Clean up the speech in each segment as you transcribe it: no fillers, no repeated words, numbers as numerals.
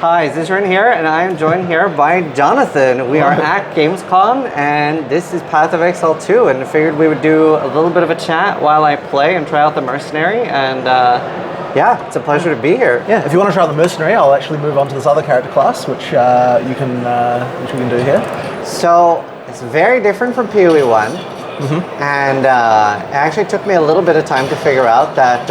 Hi, Zizaran here, and I am joined here by Jonathan. We are at Gamescom, and this is Path of Exile 2, and I figured we would do a little bit of a chat while I play and try out the Mercenary, and yeah, it's a pleasure to be here. Yeah, if you want to try out the Mercenary, I'll actually move on to this other character class, which we can do here. So, it's very different from PoE 1, and it actually took me a little bit of time to figure out that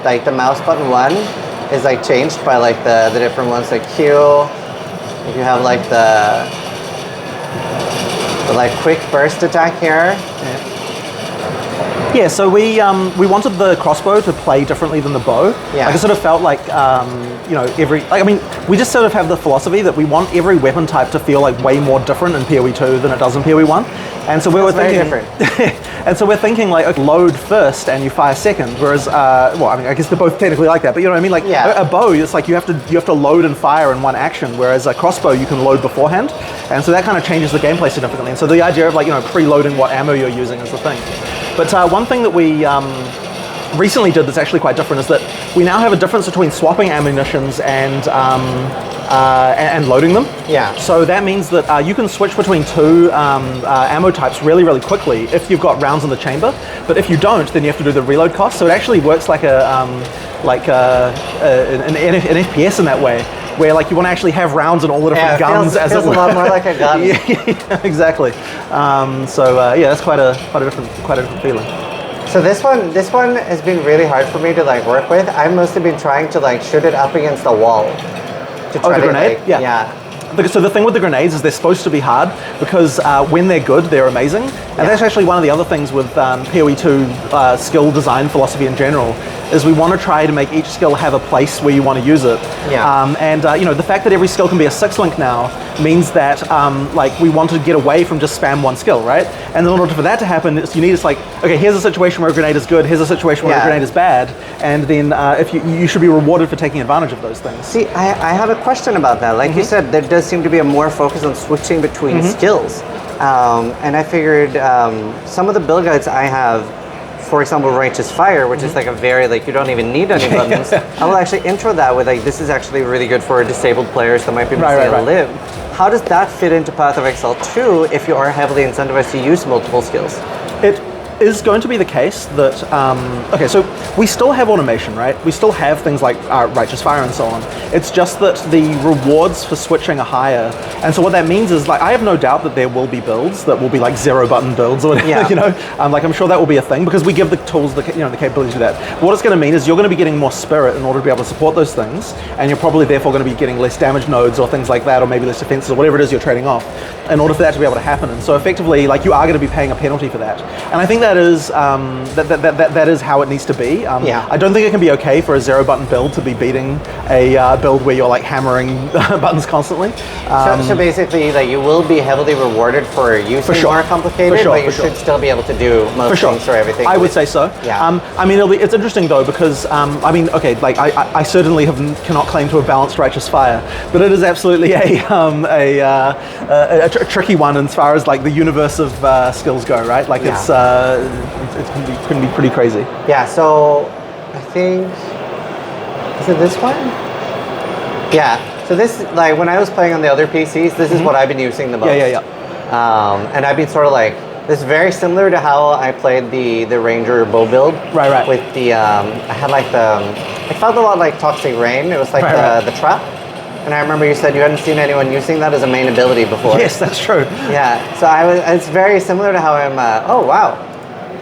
like the mouse button 1 is like changed by like the different ones, like Q. If you have like the like quick burst attack here. Yeah, so we wanted the crossbow to play differently than the bow. Yeah. Like it sort of felt like you know, we just sort of have the philosophy that we want every weapon type to feel like way more different in PoE 2 than it does in PoE 1. And so we were thinking, very different. And so we're thinking like, okay, load first and you fire second. Whereas, well, I mean, I guess they're both technically like that, but you know what I mean? Like a bow, it's like you have to load and fire in one action. Whereas a crossbow, you can load beforehand, and so that kind of changes the gameplay significantly. And so the idea of like, you know, preloading what ammo you're using is the thing. But one thing that we recently did that's actually quite different is that we now have a difference between swapping ammunitions and loading them. Yeah. So that means that you can switch between two ammo types really, really quickly if you've got rounds in the chamber. But if you don't, then you have to do the reload cost. So it actually works like an FPS in that way, where like you want to actually have rounds in all the different guns. It feels a lot more like a gun. Yeah, exactly. Yeah, that's quite a different feeling. So this one has been really hard for me to like work with. I've mostly been trying to like shoot it up against the wall. To try the grenade? Like, yeah. So the thing with the grenades is they're supposed to be hard because when they're good, they're amazing. And that's actually one of the other things with PoE 2 skill design philosophy in general, is we want to try to make each skill have a place where you want to use it. Yeah. You know, the fact that every skill can be a 6-link now means that like we want to get away from just spam one skill, right? And in order for that to happen, you need, it's like, okay, here's a situation where a grenade is good, here's a situation where a grenade is bad, and then if you should be rewarded for taking advantage of those things. See, I have a question about that. Like you said, there does seem to be a more focus on switching between skills. And I figured some of the build guides I have, for example, Righteous Fire, which is like a very, like, you don't even need any buttons. I will actually intro that with like, this is actually really good for disabled players that might be missing a limb. How does that fit into Path of Exile 2 if you are heavily incentivized to use multiple skills? It is going to be the case that, okay, so we still have automation, right? We still have things like Righteous Fire and so on. It's just that the rewards for switching are higher. And so what that means is, like, I have no doubt that there will be builds that will be like 0-button builds or whatever, you know? Like, I'm sure that will be a thing because we give the tools, the capability to do that. What it's going to mean is you're going to be getting more spirit in order to be able to support those things, and you're probably therefore going to be getting less damage nodes or things like that, or maybe less defenses or whatever it is you're trading off in order for that to be able to happen. And so effectively, like, you are going to be paying a penalty for that. And I think that is that is how it needs to be. I don't think it can be okay for a 0-button build to be beating a build where you're like hammering buttons constantly. So basically, like, you will be heavily rewarded for using more complicated, but you should still be able to do most things or everything. I would say so. Yeah. I mean, it's interesting though because I mean, okay, like I certainly cannot claim to have balanced Righteous Fire, but it is absolutely a tricky one as far as like the universe of skills go, right? Like it can be pretty crazy. Yeah, so I think, is it this one? Yeah, so this, like when I was playing on the other PCs, this is what I've been using the most. And I've been sort of like, this is very similar to how I played the Ranger bow build. Right. With the, I had like it felt a lot like Toxic Rain. It was like the trap. And I remember you said you hadn't seen anyone using that as a main ability before. Yes, that's true. Yeah, so it's very similar to how I'm, oh wow.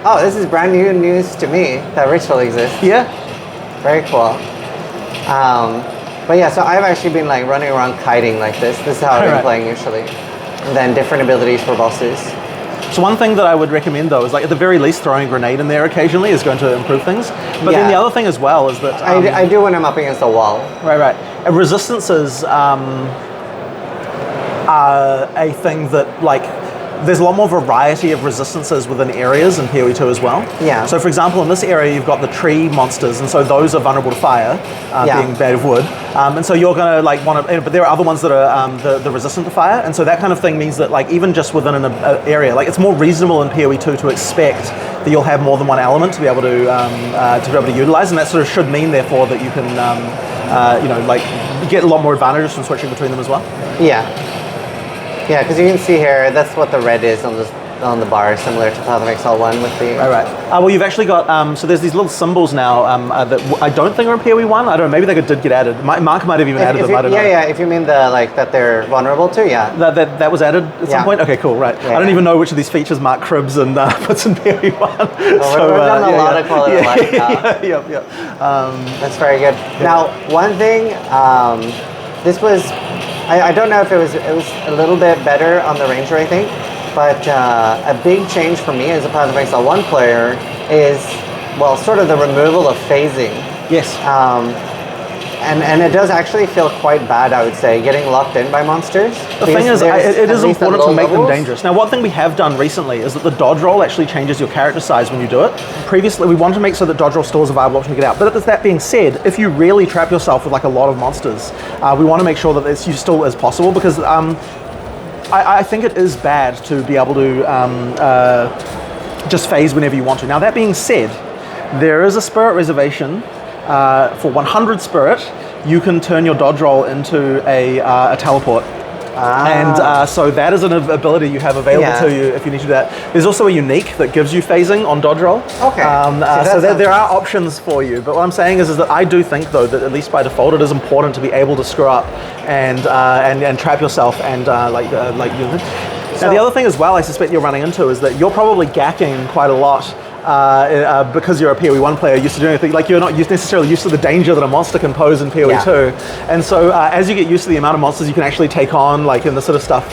Oh, this is brand new news to me that Ritual exists. Yeah. Very cool. But yeah, so I've actually been like running around kiting like this. This is how I've been playing usually. And then different abilities for bosses. So one thing that I would recommend though is like at the very least throwing a grenade in there occasionally is going to improve things. But then the other thing as well is that... I do when I'm up against a wall. Right. And resistances are a thing that like... There's a lot more variety of resistances within areas in PoE 2 as well. Yeah. So for example, in this area, you've got the tree monsters, and so those are vulnerable to fire, being made of wood. And so you're going to like want to, but there are other ones that are the resistant to fire, and so that kind of thing means that like even just within an area, like it's more reasonable in PoE 2 to expect that you'll have more than one element to be able to utilize, and that sort of should mean therefore that you can, like you get a lot more advantages from switching between them as well. Yeah. Yeah, because you can see here, that's what the red is on the bar, similar to Path of Exile 1 with the... Right. Well, you've actually got, so there's these little symbols now that I don't think are in PoE 1. I don't know, maybe they did get added. Mark might have even added them, I don't know. Yeah, if you mean the, like, that they're vulnerable to, yeah. That was added at some point? Okay, cool, right. Yeah, I don't even know which of these features Mark cribs and puts in PoE 1. Well, we've done a lot of quality of life now. Yeah. That's very good. Now, one thing, this was... I don't know if it was a little bit better on the Ranger, I think, but a big change for me as a Path of Exile 1 player is, well, sort of the removal of phasing. Yes. And it does actually feel quite bad, I would say, getting locked in by monsters. The thing is, it is important to make them dangerous. Now, one thing we have done recently is that the dodge roll actually changes your character size when you do it. Previously, we wanted to make so that dodge roll still is a viable option to get out. But that being said, if you really trap yourself with like a lot of monsters, we want to make sure that it's still as possible, because I think it is bad to be able to just phase whenever you want to. Now, that being said, there is a spirit reservation. For 100 spirit, you can turn your dodge roll into a teleport. And so that is an ability you have available to you if you need to do that. There's also a unique that gives you phasing on dodge roll. Okay. So there are options for you. But what I'm saying is that I do think, though, that at least by default, it is important to be able to screw up and trap yourself and Now, the other thing as well I suspect you're running into is that you're probably gacking quite a lot because you're a PoE 1 player used to doing anything, like you're not necessarily used to the danger that a monster can pose in PoE 2. And so as you get used to the amount of monsters you can actually take on, like in the sort of stuff,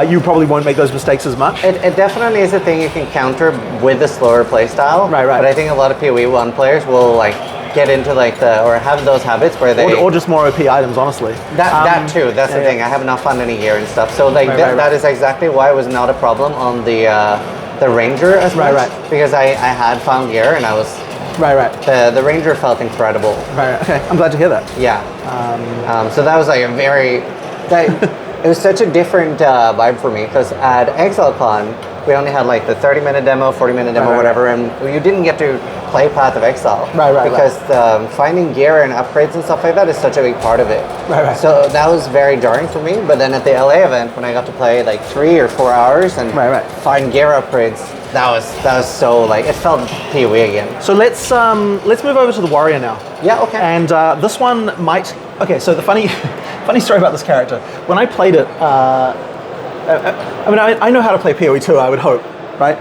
you probably won't make those mistakes as much. It definitely is a thing you can counter with the slower playstyle. Right. But I think a lot of PoE 1 players will like get into like or have those habits where they... Or just more OP items, honestly. That too, that's the thing. I have not found any gear and stuff. So like that is exactly why it was not a problem on the Ranger as much, because I had found gear and I was... The Ranger felt incredible. Okay, I'm glad to hear that. Yeah. So that was like a very... it was such a different vibe for me, because at ExileCon, we only had like the 30-minute demo, 40-minute demo, whatever, and you didn't get to play Path of Exile. Because finding gear and upgrades and stuff like that is such a big part of it. So that was very jarring for me, but then at the LA event, when I got to play like 3 or 4 hours and find gear upgrades, that was so like, it felt PoE again. So let's move over to the Warrior now. Yeah, okay. And this one might... Okay, so the funny story about this character, when I played it, I know how to play PoE 2, I would hope, right?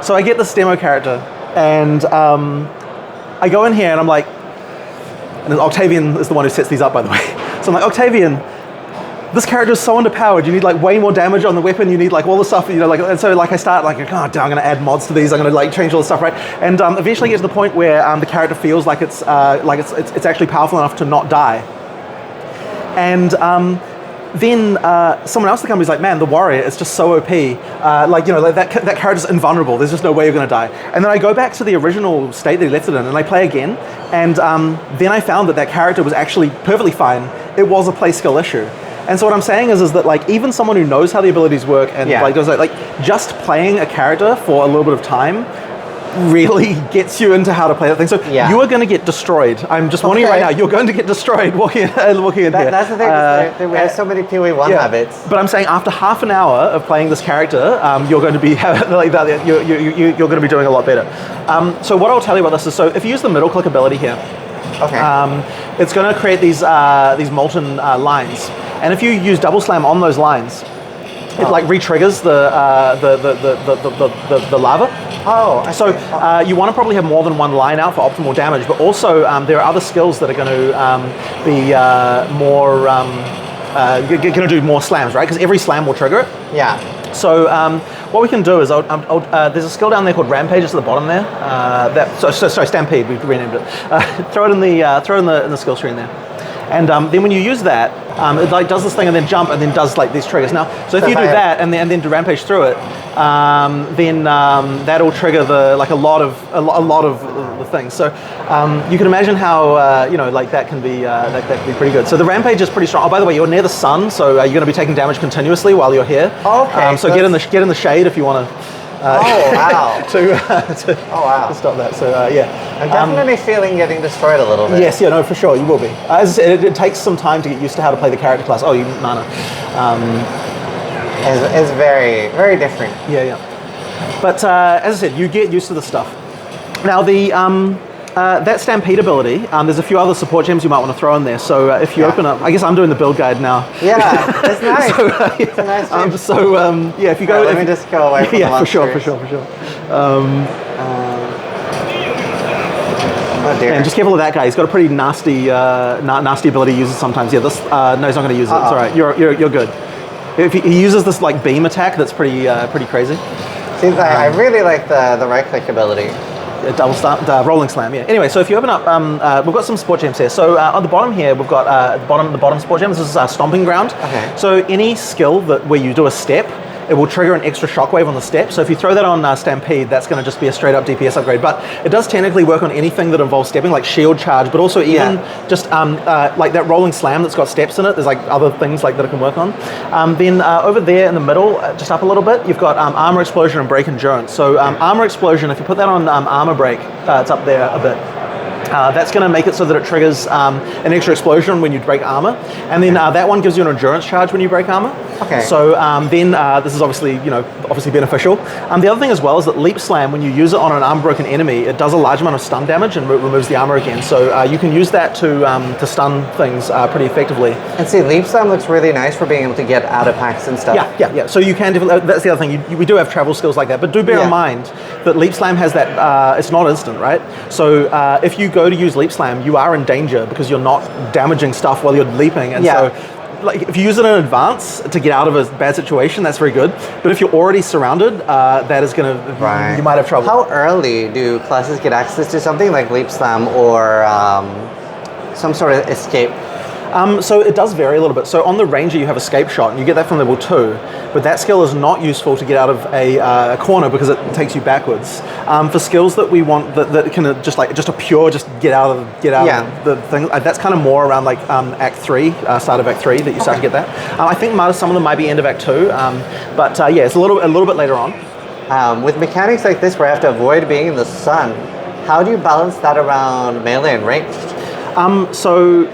So I get this demo character, and I go in here and I'm like, and Octavian is the one who sets these up, by the way. So I'm like, Octavian, this character is so underpowered. You need like way more damage on the weapon. You need like all the stuff, you know, like, and so like I start like, oh, I'm going to add mods to these. I'm going to like change all the stuff, right? And eventually get to the point where the character feels like it's actually powerful enough to not die. And then someone else in the company is like, man, the Warrior is just so OP. That character's invulnerable. There's just no way you're going to die. And then I go back to the original state that he left it in, and I play again. And then I found that character was actually perfectly fine. It was a play skill issue. And so what I'm saying is that like even someone who knows how the abilities work and just playing a character for a little bit of time really gets you into how to play that thing. So you are going to get destroyed. I'm just warning you right now. You're going to get destroyed walking in here. That's the thing. We have so many PoE 1 habits. But I'm saying after half an hour of playing this character, you're going to be you're going to be doing a lot better. So what I'll tell you about this is, so if you use the middle click ability here, it's going to create these molten lines. And if you use double slam on those lines, it like re-triggers the lava. So you want to probably have more than one line out for optimal damage, but also there are other skills that are going to be more going to do more slams, right? Because every slam will trigger it. Yeah. So what we can do is, there's a skill down there called Rampage. It's at the bottom there. Sorry, Stampede. We've renamed it. Throw it in the skill screen there. And then when you use that, it like does this thing and then jump and then does like these triggers. Now, so if you do that and then do Rampage through it, then that'll trigger a lot of the things. So you can imagine how that can be pretty good. So the Rampage is pretty strong. Oh, by the way, you're near the sun, so you're going to be taking damage continuously while you're here. Okay. So get in the shade if you want to. Oh wow! Oh wow! To stop that. So yeah, I'm definitely feeling getting destroyed a little bit. Yes, yeah, no, for sure, you will be. As I said, it takes some time to get used to how to play the character class. Oh, you mana. It's very, very different. Yeah. But as I said, you get used to the stuff. Now the that Stampede ability, there's a few other support gems you might want to throw in there. So if you open up, I guess I'm doing the build guide now. Yeah, it's nice. So, it's a nice gem. Yeah, if you go, let me just go away from the for sure. Oh dear. And just careful of that guy. He's got a pretty nasty, nasty ability he uses sometimes. Yeah, this no, he's not going to use it. It's all right. You're good. If he uses this like beam attack, that's pretty crazy. Seems like I really like the right click ability. Double slam, rolling slam, yeah. Anyway, so if you open up, we've got some support gems here. So on the bottom here, we've got the bottom support gem. This is Stomping Ground. Okay. So any skill where you do a step, it will trigger an extra shockwave on the step. So if you throw that on Stampede, that's going to just be a straight up DPS upgrade. But it does technically work on anything that involves stepping, like shield charge, but also even just like that rolling slam that's got steps in it. There's like other things like that it can work on. Then over there in the middle, just up a little bit, you've got armor explosion and break endurance. So armor explosion, if you put that on armor break, it's up there a bit. That's going to make it so that it triggers an extra explosion when you break armor, and then that one gives you an endurance charge when you break armor. Okay. So then this is obviously beneficial. The other thing as well is that Leap Slam, when you use it on an armor broken enemy, it does a large amount of stun damage and removes the armor again. So you can use that to stun things pretty effectively. And see, Leap Slam looks really nice for being able to get out of packs and stuff. Yeah. So you can definitely. That's the other thing. We do have travel skills like that, but do bear in mind that Leap Slam has that. It's not instant, right? So if you go to use Leap Slam, you are in danger because you're not damaging stuff while you're leaping, and so like if you use it in advance to get out of a bad situation, that's very good. But if you're already surrounded, that is going to you might have trouble. How early do classes get access to something like Leap Slam or some sort of escape? So it does vary a little bit. So on the Ranger, you have Escape Shot, and you get that from level 2, but that skill is not useful to get out of a corner because it takes you backwards. For skills that we want that can just a pure get out of the thing, that's kind of more around like Act 3, start of Act 3 that you start to get that. I think some of them might be end of Act 2, but it's a little bit later on. With mechanics like this where I have to avoid being in the sun, how do you balance that around melee and ranged? So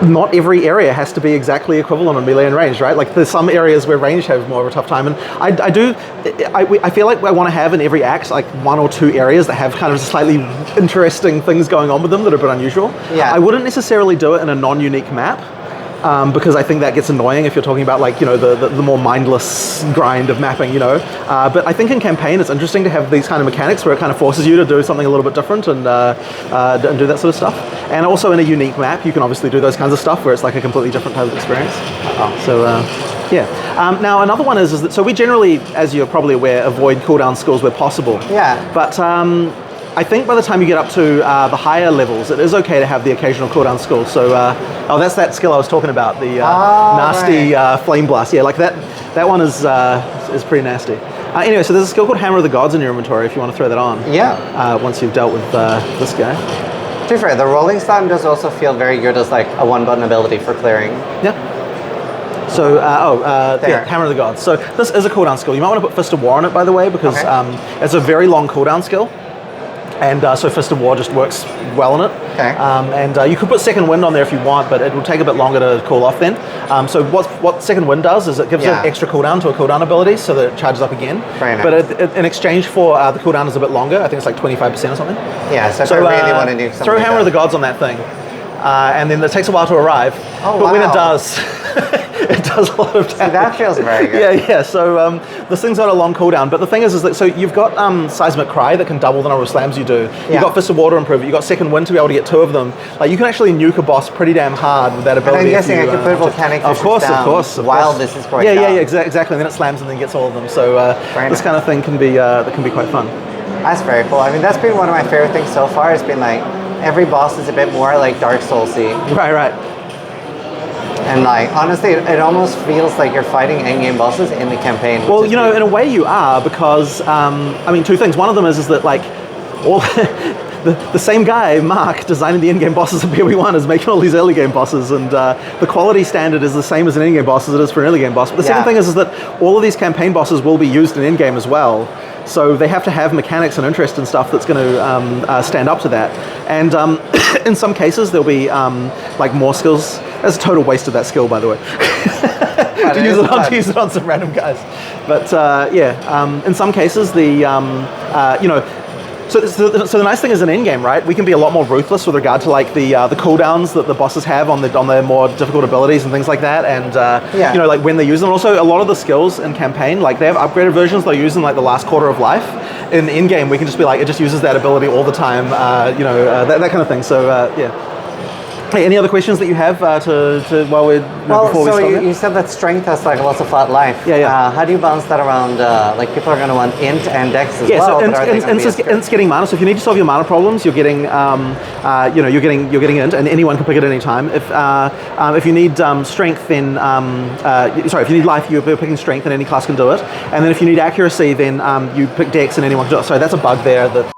not every area has to be exactly equivalent on melee and range, right? Like there's some areas where range have more of a tough time, and I feel like I want to have in every act like 1 or 2 areas that have kind of slightly interesting things going on with them that are a bit unusual. Yeah. I wouldn't necessarily do it in a non-unique map. Because I think that gets annoying if you're talking about like the more mindless grind of mapping, But I think in campaign it's interesting to have these kind of mechanics where it kind of forces you to do something a little bit different and do that sort of stuff. And also in a unique map, you can obviously do those kinds of stuff where it's like a completely different type of experience. So now another one is that so we generally, as you're probably aware, avoid cooldown skills where possible. Yeah. But I think by the time you get up to the higher levels, it is okay to have the occasional cooldown skill. So, that's that skill I was talking about, the nasty flame blast. Yeah, like that one is pretty nasty. Anyway, so there's a skill called Hammer of the Gods in your inventory if you want to throw that on. Yeah. Once you've dealt with this guy. To be fair, the rolling slam does also feel very good as like a one-button ability for clearing. Yeah. So, Hammer of the Gods. So this is a cooldown skill. You might want to put Fist of War on it, by the way, because it's a very long cooldown skill. And so Fist of War just works well in it. Okay. And you could put Second Wind on there if you want, but it will take a bit longer to cool off then. So what Second Wind does is it gives an extra cooldown to a cooldown ability so that it charges up again. Very nice. But in exchange for the cooldown is a bit longer. I think it's like 25% or something. Yeah, so if I really want to do something throw Hammer of the Gods on that thing. And then it takes a while to arrive. Oh, but when it does, it does a lot of damage. See, that feels very good. Yeah. So this thing's got a long cooldown. But the thing is that so you've got Seismic Cry that can double the number of slams you do. You've got Fist of War to improve it. You've got Second Wind to be able to get 2 of them. Like you can actually nuke a boss pretty damn hard with that ability. And I'm guessing I can put Volcanic Of course. While this is going down. Yeah, exactly. And then it slams and then gets all of them. So this kind of thing can be quite fun. That's very cool. I mean, that's been one of my favorite things so far. It's been like every boss is a bit more like Dark Soulsy. Right. And like honestly, it almost feels like you're fighting endgame bosses in the campaign. Well, in a way you are because 2 things. One of them is that like all the same guy, Mark, designing the in-game bosses in PoE 1 is making all these early game bosses, and the quality standard is the same as an in-game boss as it is for an early game boss. But the second thing is that all of these campaign bosses will be used in in-game as well. So they have to have mechanics and interest and stuff that's going to stand up to that. And in some cases, there'll be like more skills. That's a total waste of that skill, by the way. to use it on some random guys. But in some cases, so the nice thing is in in-game, right? We can be a lot more ruthless with regard to like the cooldowns that the bosses have on their more difficult abilities and things like that, and like when they use them. Also, a lot of the skills in campaign, like they have upgraded versions they'll use in like the last quarter of life. In-game, we can just be like, it just uses that ability all the time, that kind of thing. So Hey, any other questions that you have before we start? You said that strength has like lots of flat life. How do you balance that around? Like people are going to want int and dex as well. So int's getting mana. So if you need to solve your mana problems, you're getting you're getting int, and anyone can pick it at any time. If you need strength, then if you need life, you're picking strength, and any class can do it. And then if you need accuracy, then you pick dex, and anyone can do it. So that's a bug there that.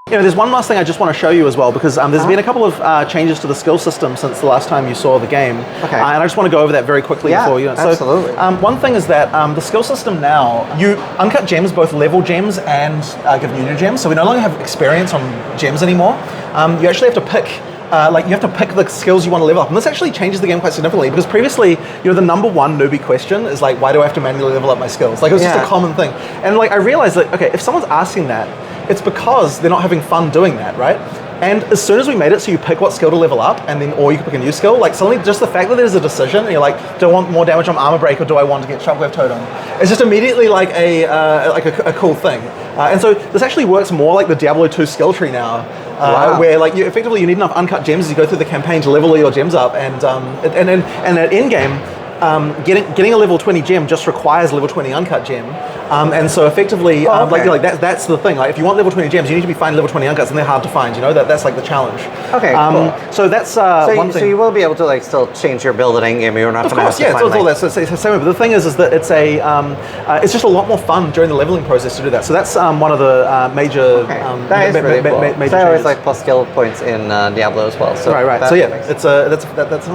There's one last thing I just want to show you as well, because there's been a couple of changes to the skill system since the last time you saw the game. Okay. And I just want to go over that very quickly before you. Absolutely. So, one thing is that the skill system now, you uncut gems, both level gems and give new gems. So we no longer have experience on gems anymore. You actually have to pick. You have to pick the skills you want to level up, and this actually changes the game quite significantly, because previously, the number one newbie question is like, why do I have to manually level up my skills? Like, it was just a common thing, and like I realized that if someone's asking that, it's because they're not having fun doing that, right? And as soon as we made it so you pick what skill to level up, and then or you can pick a new skill, like suddenly just the fact that there's a decision, and you're like, do I want more damage on armor break, or do I want to get shockwave totem? It's just immediately like a cool thing. And so this actually works more like the Diablo 2 skill tree now, where like you need enough uncut gems as you go through the campaign to level all your gems up, and at in game. Getting a level 20 gem just requires a level 20 uncut gem, and so effectively, that's the thing. Like, if you want level 20 gems, you need to be finding level 20 uncuts, and they're hard to find. That's like the challenge. Okay, cool. So that's one thing. So you will be able to like still change your build at endgame. You're not going to have to find. It's all that. So it's same. But the thing is that it's just a lot more fun during the leveling process to do that. So that's one of the major. That is really cool. Major so I always like plus skill points in Diablo as well. So right. So that's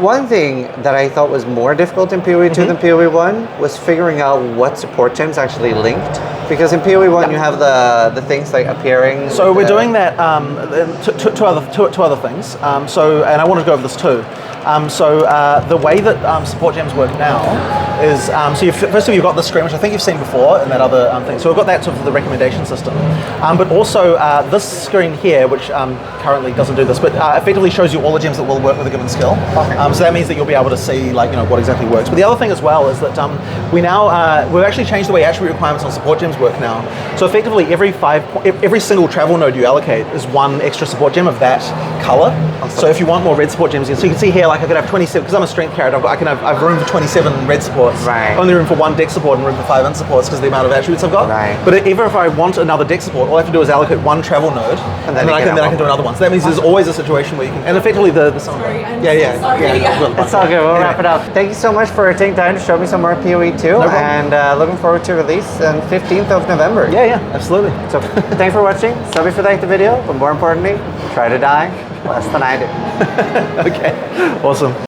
one thing that I thought was more difficult in PoE 2 than PoE 1 was figuring out what support gems actually linked, because in PoE 1 you have the things like appearing. So we're doing that two other things. And I wanted to go over this too. The way that support gems work now is first of all you've got the screen, which I think you've seen before in that other thing. So we've got that sort of the recommendation system, but also this screen here, which currently doesn't do this, but effectively shows you all the gems that will work with a given skill. So that means that you'll be able to see what exactly works. But the other thing as well is that we've actually changed the way attribute requirements on support gems work now. So effectively every single travel node you allocate is one extra support gem of that color. So if you want more red support gems, so you can see here, like I could have 27, because I'm a strength character, I've room for 27 red supports. Right. Only room for 1 dex support and room for 5 int supports because of the amount of attributes I've got. Right. But even if I want another dex support, all I have to do is allocate 1 travel node, and then I can do another one. So that means there's always a situation where you can, and effectively the Sorry, It's all good. We'll wrap it up. Thank you so much for taking time to show me some more PoE 2, and looking forward to release on 15th of November. Yeah, absolutely. So thanks for watching. Sub if you liked the video, but more importantly, try to die less than I do. Okay, awesome.